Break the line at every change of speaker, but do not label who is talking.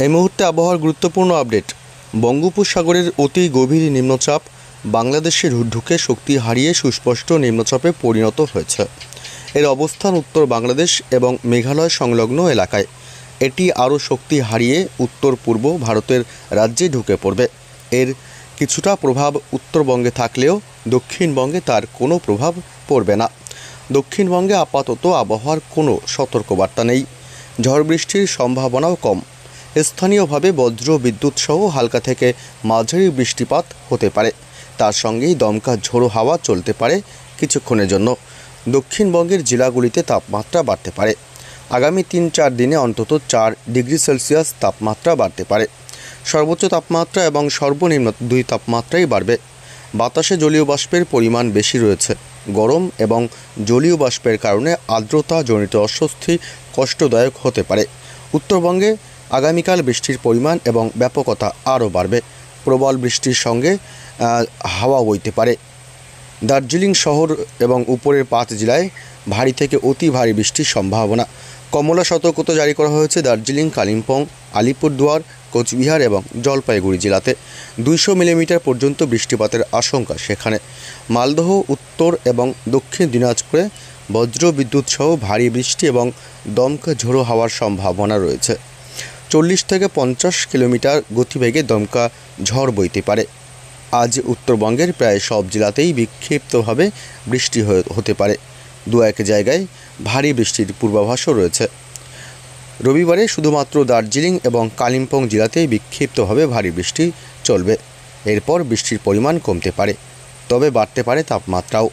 এই মুহূর্তে আবহাওয়ার গুরুত্বপূর্ণ আপডেট। বঙ্গোপসাগরের অতি গভীর নিম্নচাপ বাংলাদেশে ঢুকে শক্তি হারিয়ে সুস্পষ্ট নিম্নচাপে পরিণত হয়েছে। এর অবস্থান উত্তর বাংলাদেশ এবং মেঘালয় সংলগ্ন এলাকায়। এটি আরও শক্তি হারিয়ে উত্তর পূর্ব ভারতের রাজ্যে ঢুকে পড়বে। এর কিছুটা প্রভাব উত্তরবঙ্গে থাকলেও দক্ষিণবঙ্গে তার কোনো প্রভাব পড়বে না। দক্ষিণবঙ্গে আপাতত আবহাওয়ার কোনো সতর্কবার্তা নেই। ঝড় বৃষ্টির সম্ভাবনাও কম। স্থানীয়ভাবে বজ্র বিদ্যুৎ সহ হালকা থেকে মাঝারি বৃষ্টিপাত হতে পারে। তার সঙ্গেই দমকা ঝোড়ো হাওয়া চলতে পারে কিছুক্ষণের জন্য। দক্ষিণবঙ্গের জেলাগুলিতে তাপমাত্রা বাড়তে পারে। আগামী 3-4 দিনে অন্তত 4 ডিগ্রি সেলসিয়াস তাপমাত্রা বাড়তে পারে। সর্বোচ্চ তাপমাত্রা এবং সর্বনিম্ন 2 তাপমাত্রাই বাড়বে। বাতাসে জলীয় বাষ্পের পরিমাণ বেশি রয়েছে। গরম এবং জলীয় বাষ্পের কারণে আর্দ্রতাজনিত অস্বস্তি কষ্টদায়ক হতে পারে। উত্তরবঙ্গে আগামীকাল বৃষ্টির পরিমাণ এবং ব্যাপকতা আরও বাড়বে। প্রবল বৃষ্টির সঙ্গে হাওয়া বইতে পারে। দার্জিলিং শহর এবং উপরের 5 জেলায় ভারী থেকে অতি ভারী বৃষ্টির সম্ভাবনা। কমলা সতর্কতা জারি করা হয়েছে দার্জিলিং, কালিম্পং, আলিপুরদুয়ার, কোচবিহার এবং জলপাইগুড়ি জেলাতে। 200 মিলিমিটার পর্যন্ত বৃষ্টিপাতের আশঙ্কা সেখানে। মালদহ, উত্তর এবং দক্ষিণ দিনাজপুরে বজ্র বিদ্যুৎ সহ ভারী বৃষ্টি এবং দমকা ঝোড়ো হাওয়ার সম্ভাবনা রয়েছে। 40 থেকে 50 কিলোমিটার গতিবেগে দমকা ঝড় বইতে পারে। আজ উত্তরবঙ্গের প্রায় সব জেলাতেই বিক্ষিপ্তভাবে বৃষ্টি হতে পারে। 2-1 জায়গায় ভারী বৃষ্টির পূর্বাভাসও রয়েছে। রবিবারে শুধুমাত্র দার্জিলিং এবং কালিম্পং জেলাতেই বিক্ষিপ্তভাবে ভারী বৃষ্টি চলবে। এরপর বৃষ্টির পরিমাণ কমতে পারে, তবে বাড়তে পারে তাপমাত্রাও।